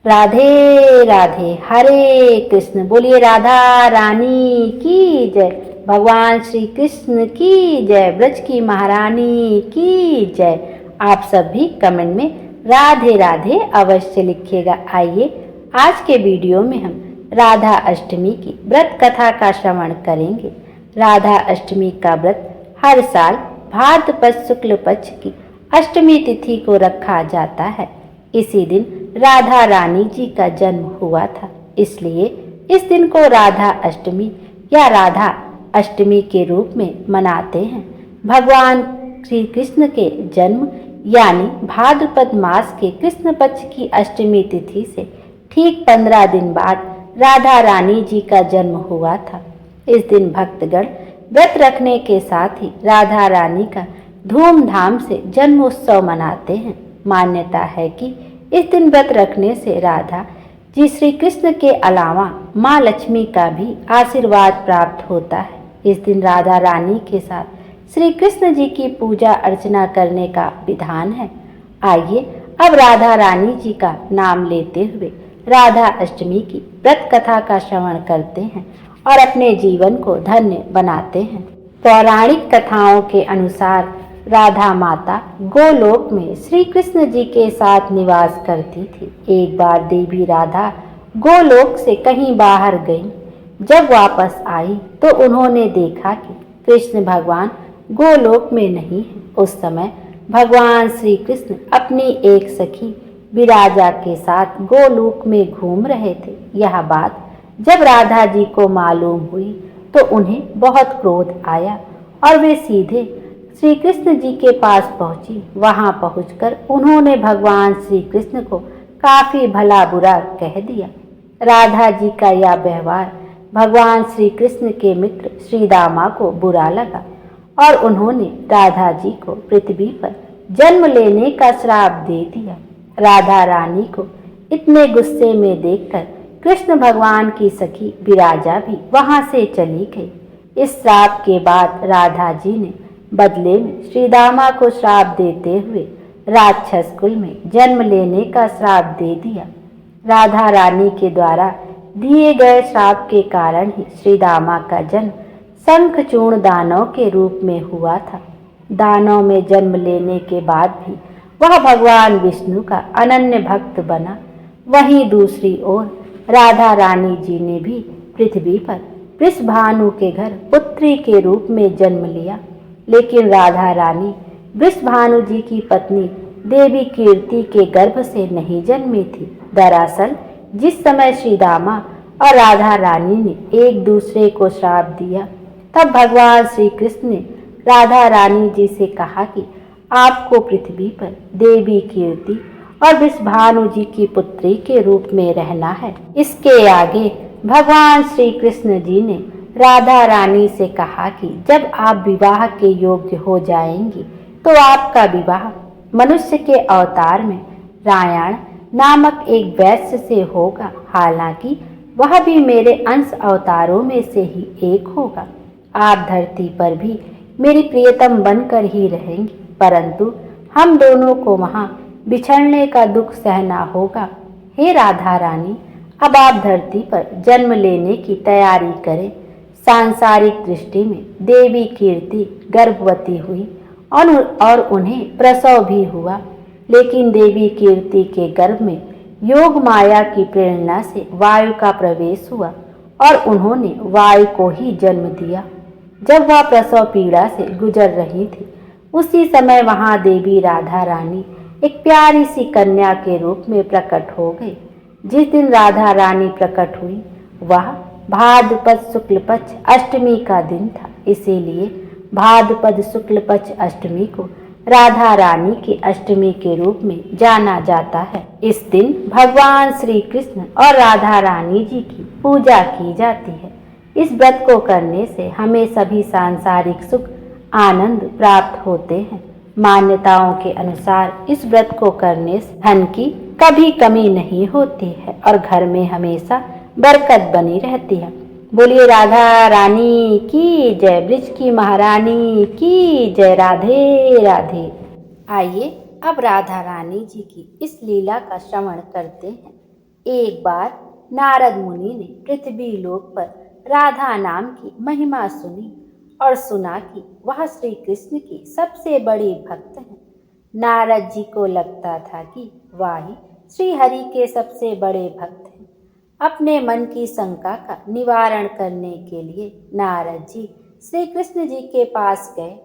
राधे राधे, हरे कृष्ण। बोलिए राधा रानी की जय, भगवान श्री कृष्ण की जय, ब्रज की महारानी की जय। आप सब भी कमेंट में राधे राधे अवश्य लिखिएगा। आइए आज के वीडियो में हम राधा अष्टमी की व्रत कथा का श्रवण करेंगे। राधा अष्टमी का व्रत हर साल भाद्रपद शुक्ल पक्ष की अष्टमी तिथि को रखा जाता है। इसी दिन राधा रानी जी का जन्म हुआ था, इसलिए इस दिन को राधा अष्टमी या राधा अष्टमी के रूप में मनाते हैं। भगवान श्री कृष्ण के जन्म यानी भाद्रपद मास के कृष्ण पक्ष की अष्टमी तिथि से ठीक 15 दिन बाद राधा रानी जी का जन्म हुआ था। इस दिन भक्तगण व्रत रखने के साथ ही राधा रानी का धूमधाम से जन्मोत्सव मनाते हैं। मान्यता है कि इस दिन व्रत रखने से राधा जी श्री कृष्ण के अलावा माँ लक्ष्मी का भी आशीर्वाद प्राप्त होता है। इस दिन राधा रानी के साथ श्री कृष्ण जी की पूजा अर्चना करने का विधान है। आइए अब राधा रानी जी का नाम लेते हुए राधा अष्टमी की व्रत कथा का श्रवण करते हैं और अपने जीवन को धन्य बनाते हैं। पौराणिक कथाओं के अनुसार राधा माता गोलोक में श्री कृष्ण जी के साथ निवास करती थी। एक बार देवी राधा गोलोक से कहीं बाहर गई। जब वापस आई तो उन्होंने देखा कि कृष्ण भगवान गोलोक में नहीं है। उस समय भगवान श्री कृष्ण अपनी एक सखी विराजा के साथ गोलोक में घूम रहे थे। यह बात जब राधा जी को मालूम हुई तो उन्हें बहुत क्रोध आया और वे सीधे श्री कृष्ण जी के पास पहुंची। वहां पहुंचकर उन्होंने भगवान श्री कृष्ण को काफी भला बुरा कह दिया। राधा जी का यह व्यवहार भगवान श्री कृष्ण के मित्र श्री दामा को बुरा लगा और उन्होंने राधा जी को पृथ्वी पर जन्म लेने का श्राप दे दिया। राधा रानी को इतने गुस्से में देखकर कृष्ण भगवान की सखी विराजा भी वहां से चली गई। इस श्राप के बाद राधा जी ने बदले में श्री दामा को श्राप देते हुए राक्षस कुल में जन्म लेने का श्राप दे दिया। राधा रानी के द्वारा दिए गए श्राप के कारण ही श्री दामा का जन्म शंखचूर्ण दानव के रूप में हुआ था। दानव में जन्म लेने के बाद भी वह भगवान विष्णु का अनन्य भक्त बना। वहीं दूसरी ओर राधा रानी जी ने भी पृथ्वी पर वृषभानु के घर पुत्री के रूप में जन्म लिया। लेकिन राधा रानी वृषभानु जी की पत्नी देवी कीर्ति के गर्भ से नहीं जन्मी थी। दरअसल जिस समय श्री दामा और राधा रानी ने एक दूसरे को श्राप दिया, तब भगवान श्री कृष्ण ने राधा रानी जी से कहा कि आपको पृथ्वी पर देवी कीर्ति और वृषभानु जी की पुत्री के रूप में रहना है। इसके आगे भगवान श्री कृष्ण जी ने राधा रानी से कहा कि जब आप विवाह के योग्य हो जाएंगी तो आपका विवाह मनुष्य के अवतार में रायण नामक एक वैश्य से होगा। हालांकि वह भी मेरे अंश अवतारों में से ही एक होगा। आप धरती पर भी मेरी प्रियतम बनकर ही रहेंगी, परंतु हम दोनों को वहां बिछड़ने का दुख सहना होगा। हे राधा रानी, अब आप धरती पर जन्म लेने की तैयारी करें। सांसारिक दृष्टि में देवी कीर्ति गर्भवती हुई और उन्हें प्रसव भी हुआ। लेकिन देवी कीर्ति के गर्भ में योग माया की प्रेरणा से वायु का प्रवेश हुआ और उन्होंने वायु को ही जन्म दिया। जब वह प्रसव पीड़ा से गुजर रही थी, उसी समय वहां देवी राधा रानी एक प्यारी सी कन्या के रूप में प्रकट हो गई। जिस दिन राधा रानी प्रकट हुई वह भाद्रपद शुक्ल पक्ष अष्टमी का दिन था। इसीलिए भाद्रपद शुक्ल पक्ष अष्टमी को राधा रानी की अष्टमी के रूप में जाना जाता है। इस दिन भगवान श्री कृष्ण और राधा रानी जी की पूजा की जाती है। इस व्रत को करने से हमें सभी सांसारिक सुख आनंद प्राप्त होते हैं। मान्यताओं के अनुसार इस व्रत को करने से धन की कभी कमी नहीं होती है और घर में हमेशा बरकत बनी रहती है। बोलिए राधा रानी की जय, ब्रज की महारानी की जय। राधे राधे। आइए अब राधा रानी जी की इस लीला का श्रवण करते हैं। एक बार नारद मुनि ने पृथ्वी लोक पर राधा नाम की महिमा सुनी और सुना कि वह श्री कृष्ण की सबसे बड़ी भक्त है। नारद जी को लगता था कि वह ही श्री हरि के सबसे बड़े भक्त हैं। अपने मन की शंका का निवारण करने के लिए नारद जी श्री कृष्ण जी के पास गए।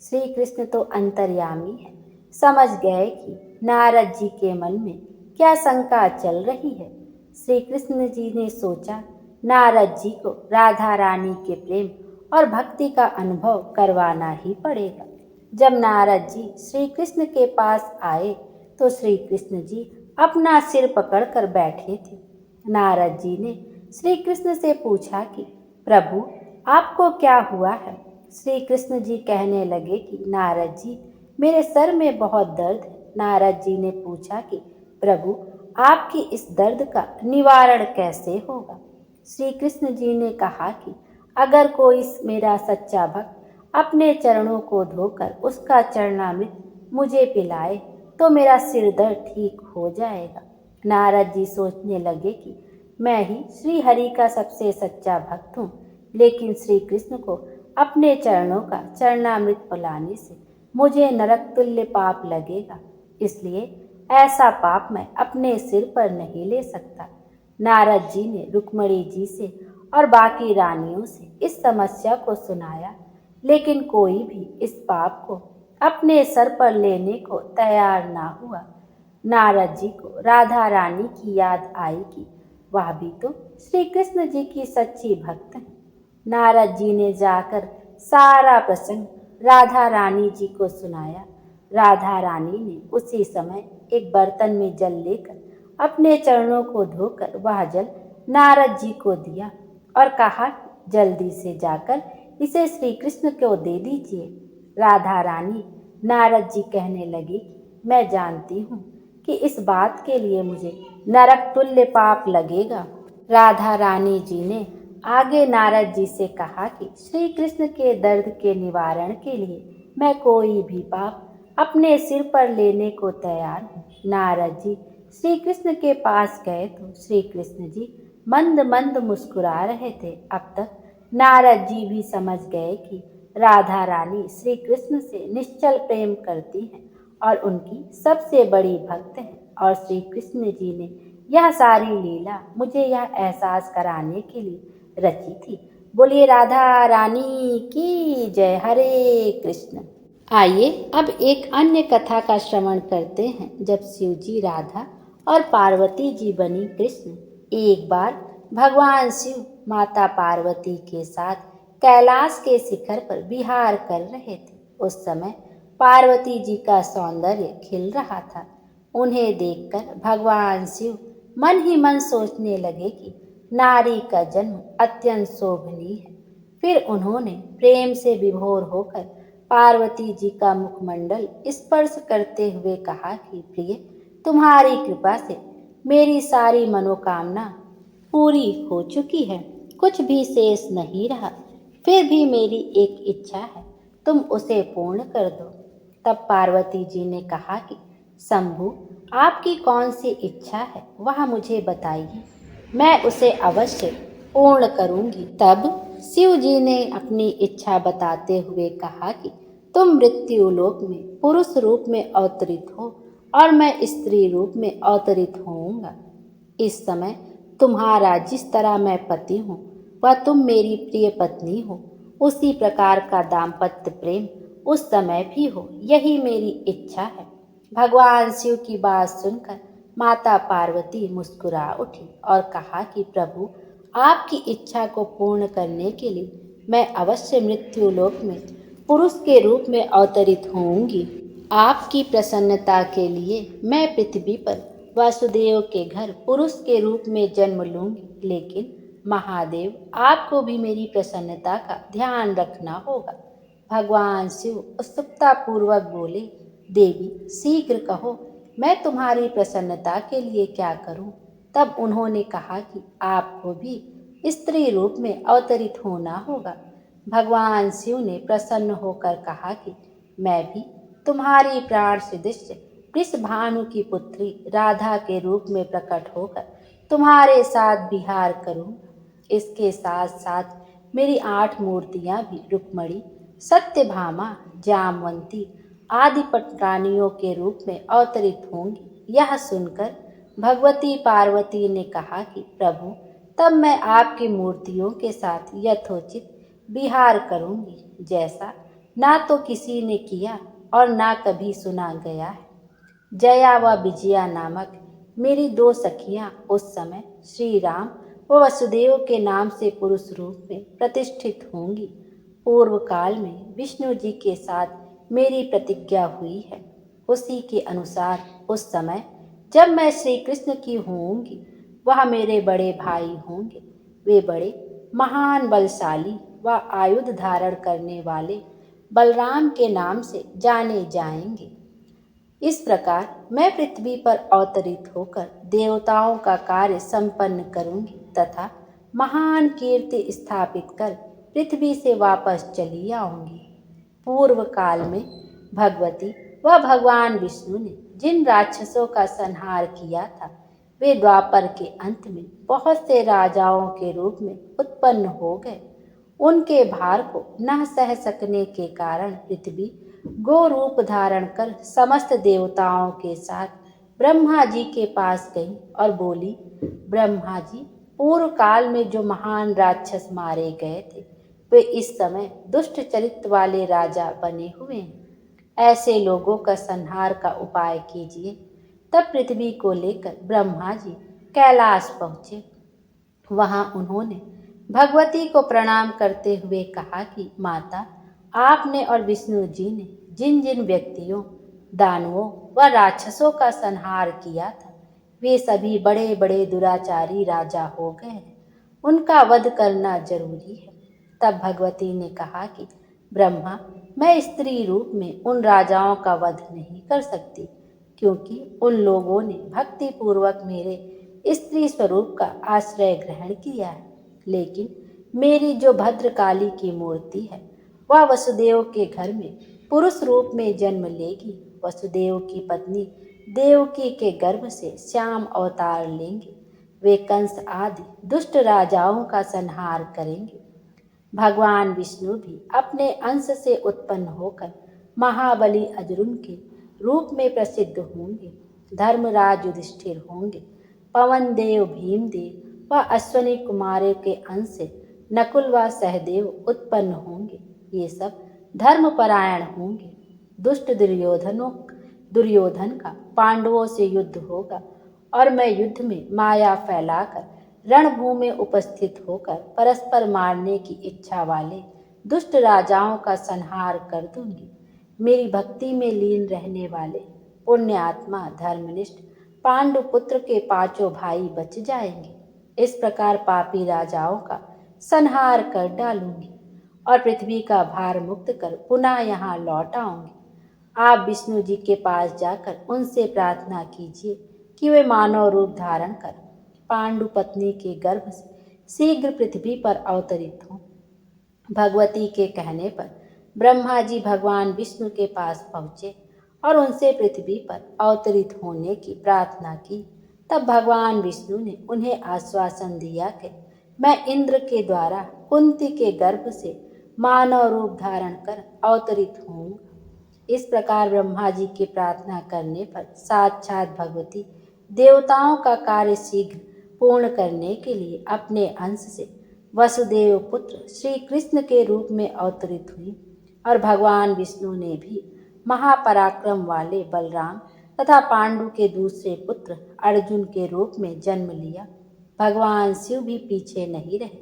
श्री कृष्ण तो अंतर्यामी है, समझ गए कि नारद जी के मन में क्या शंका चल रही है। श्री कृष्ण जी ने सोचा नारद जी को राधा रानी के प्रेम और भक्ति का अनुभव करवाना ही पड़ेगा। जब नारद जी श्री कृष्ण के पास आए तो श्री कृष्ण जी अपना सिर पकड़कर बैठे थे। नारद जी ने श्री कृष्ण से पूछा कि प्रभु आपको क्या हुआ है। श्री कृष्ण जी कहने लगे कि नारद जी मेरे सर में बहुत दर्द है। नारद जी ने पूछा कि प्रभु आपकी इस दर्द का निवारण कैसे होगा। श्री कृष्ण जी ने कहा कि अगर कोई मेरा सच्चा भक्त अपने चरणों को धोकर उसका चरणामृत मुझे पिलाए तो मेरा सिर दर्द ठीक हो जाएगा। नारद जी सोचने लगे कि मैं ही श्री हरि का सबसे सच्चा भक्त हूँ, लेकिन श्री कृष्ण को अपने चरणों का चरणामृत पिलाने से मुझे नरक तुल्य पाप लगेगा, इसलिए ऐसा पाप मैं अपने सिर पर नहीं ले सकता। नारद जी ने रुक्मणी जी से और बाकी रानियों से इस समस्या को सुनाया, लेकिन कोई भी इस पाप को अपने सर पर लेने को तैयार ना हुआ। नारद जी को राधा रानी की याद आई कि वह भी तो श्री कृष्ण जी की सच्ची भक्त है। नारद जी ने जाकर सारा प्रसंग राधा रानी जी को सुनाया। राधा रानी ने उसी समय एक बर्तन में जल लेकर अपने चरणों को धोकर वह जल नारद जी को दिया और कहा जल्दी से जाकर इसे श्री कृष्ण को दे दीजिए। राधा रानी नारद जी कहने लगी मैं जानती हूँ कि इस बात के लिए मुझे नरक तुल्य पाप लगेगा। राधा रानी जी ने आगे नारद जी से कहा कि श्री कृष्ण के दर्द के निवारण के लिए मैं कोई भी पाप अपने सिर पर लेने को तैयार हूँ। नारद जी श्री कृष्ण के पास गए तो श्री कृष्ण जी मंद मंद मुस्कुरा रहे थे। अब तक नारद जी भी समझ गए कि राधा रानी श्री कृष्ण से निश्चल प्रेम करती हैं और उनकी सबसे बड़ी भक्त हैं, और श्री कृष्ण जी ने यह सारी लीला मुझे यह एहसास कराने के लिए रची थी। बोलिए राधा रानी की जय। हरे कृष्ण। आइए अब एक अन्य कथा का श्रवण करते हैं। जब शिव जी राधा और पार्वती जी बनी कृष्ण। एक बार भगवान शिव माता पार्वती के साथ कैलाश के शिखर पर विहार कर रहे थे। उस समय पार्वती जी का सौंदर्य खिल रहा था। उन्हें देखकर भगवान शिव मन ही मन सोचने लगे कि नारी का जन्म अत्यंत शोभनीय है। फिर उन्होंने प्रेम से विभोर होकर पार्वती जी का मुखमंडल स्पर्श करते हुए कहा कि प्रिय, तुम्हारी कृपा से मेरी सारी मनोकामना पूरी हो चुकी है, कुछ भी शेष नहीं रहा। फिर भी मेरी एक इच्छा है, तुम उसे पूर्ण कर दो। तब पार्वती जी ने कहा कि शंभु, आपकी कौन सी इच्छा है वह मुझे बताइए, मैं उसे अवश्य पूर्ण करूंगी। तब शिव जी ने अपनी इच्छा बताते हुए कहा कि तुम मृत्युलोक में पुरुष रूप में अवतरित हो और मैं स्त्री रूप में अवतरित होऊंगा। इस समय तुम्हारा जिस तरह मैं पति हूँ वह तुम मेरी प्रिय पत्नी हो, उसी प्रकार का दाम्पत्य प्रेम उस समय भी हो, यही मेरी इच्छा है। भगवान शिव की बात सुनकर माता पार्वती मुस्कुरा उठी और कहा कि प्रभु, आपकी इच्छा को पूर्ण करने के लिए मैं अवश्य मृत्युलोक में पुरुष के रूप में अवतरित होऊंगी। आपकी प्रसन्नता के लिए मैं पृथ्वी पर वासुदेव के घर पुरुष के रूप में जन्म लूंगी, लेकिन महादेव, आपको भी मेरी प्रसन्नता का ध्यान रखना होगा। भगवान शिव उत्सुकता पूर्वक बोले, देवी शीघ्र कहो, मैं तुम्हारी प्रसन्नता के लिए क्या करूं? तब उन्होंने कहा कि आपको भी स्त्री रूप में अवतरित होना होगा। भगवान शिव ने प्रसन्न होकर कहा कि मैं भी तुम्हारी प्राण सदृश वृषभानु की पुत्री राधा के रूप में प्रकट होकर तुम्हारे साथ विहार करूँगा। इसके साथ साथ मेरी 8 मूर्तियाँ भी रुक्मणी, सत्यभामा, जामवंती आदि पटरानियों के रूप में अवतरित होंगी। यह सुनकर भगवती पार्वती ने कहा कि प्रभु, तब मैं आपकी मूर्तियों के साथ यथोचित विहार करूंगी, जैसा ना तो किसी ने किया और ना कभी सुना गया है। जया व विजया नामक मेरी 2 सखियां उस समय श्री राम व वसुदेव के नाम से पुरुष रूप में प्रतिष्ठित होंगी। पूर्व काल में विष्णु जी के साथ मेरी प्रतिज्ञा हुई है, उसी के अनुसार उस समय जब मैं श्री कृष्ण की होंगी, वह मेरे बड़े भाई होंगे। वे बड़े महान बलशाली व आयुध धारण करने वाले बलराम के नाम से जाने जाएंगे। इस प्रकार मैं पृथ्वी पर अवतरित होकर देवताओं का कार्य संपन्न करूंगी तथा महान कीर्ति स्थापित कर पृथ्वी से वापस चली आऊंगी। पूर्व काल में भगवती व भगवान विष्णु ने जिन राक्षसों का संहार किया था, वे द्वापर के अंत में बहुत से राजाओं के रूप में उत्पन्न हो गए। उनके भार को न सह सकने के कारण पृथ्वी गो रूप धारण कर समस्त देवताओं के साथ ब्रह्मा जी के पास गई और बोली, ब्रह्मा जी, पूर्व काल में जो महान राक्षस मारे गए थे, वे इस समय दुष्ट चरित्र वाले राजा बने हुए हैं। ऐसे लोगों का संहार का उपाय कीजिए। तब पृथ्वी को लेकर ब्रह्मा जी कैलाश पहुँचे। वहाँ उन्होंने भगवती को प्रणाम करते हुए कहा कि माता, आपने और विष्णु जी ने जिन जिन व्यक्तियों, दानवों व राक्षसों का संहार किया था, वे सभी बड़े बड़े दुराचारी राजा हो गए हैं। उनका वध करना जरूरी है। तब भगवती ने कहा कि ब्रह्मा, मैं स्त्री रूप में उन राजाओं का वध नहीं कर सकती, क्योंकि उन लोगों ने भक्ति पूर्वक मेरे स्त्री स्वरूप का आश्रय ग्रहण किया है। लेकिन मेरी जो भद्रकाली की मूर्ति है, वह वसुदेव के घर में पुरुष रूप में जन्म लेगी। वसुदेव की पत्नी देवकी के गर्भ से श्याम अवतार लेंगे। वे कंस आदि दुष्ट राजाओं का संहार करेंगे। भगवान विष्णु भी अपने अंश से उत्पन्न होकर महाबली अर्जुन के रूप में प्रसिद्ध होंगे। धर्मराज युधिष्ठिर होंगे। पवन देव भीमदेव व अश्वनी कुमारों के अंश से नकुल व सहदेव उत्पन्न होंगे। ये सब धर्मपरायण होंगे। दुष्ट दुर्योधन का पांडवों से युद्ध होगा और मैं युद्ध में माया फैलाकर रणभूमि में उपस्थित होकर परस्पर मारने की इच्छा वाले दुष्ट राजाओं का संहार कर दूंगी। मेरी भक्ति में लीन रहने वाले पुण्य आत्मा धर्मनिष्ठ पांडुपुत्र के 5 भाई बच जाएंगे। इस प्रकार पापी राजाओं का संहार कर डालूंगी और पृथ्वी का भार मुक्त कर पुनः यहाँ लौट आऊंगी। आप विष्णु जी के पास जाकर उनसे प्रार्थना कीजिए कि वे मानव रूप धारण कर पांडु पत्नी के गर्भ से शीघ्र पृथ्वी पर अवतरित हों। भगवती के कहने पर ब्रह्मा जी भगवान विष्णु के पास पहुँचे और उनसे पृथ्वी पर अवतरित होने की प्रार्थना की। तब भगवान विष्णु ने उन्हें आश्वासन दिया कि मैं इंद्र के द्वारा कुंती के गर्भ से मानव रूप धारण कर अवतरित होऊंगा। इस प्रकार ब्रह्मा जी की प्रार्थना करने पर साक्षात भगवती देवताओं का कार्य शीघ्र पूर्ण करने के लिए अपने अंश से वसुदेव पुत्र श्री कृष्ण के रूप में अवतरित हुई और भगवान विष्णु ने भी महापराक्रम वाले बलराम तथा पांडु के दूसरे पुत्र अर्जुन के रूप में जन्म लिया। भगवान शिव भी पीछे नहीं रहे।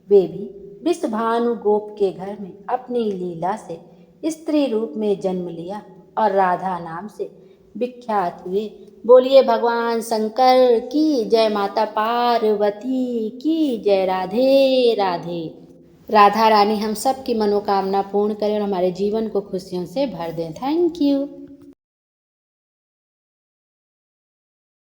वे भी वृषभानु गोप के घर में अपनी लीला से स्त्री रूप में जन्म लिया और राधा नाम से विख्यात हुए। बोलिए भगवान शंकर की जय, माता पार्वती की जय। राधे राधे। राधा रानी हम सब की मनोकामना पूर्ण करें और हमारे जीवन को खुशियों से भर दें। Thank you.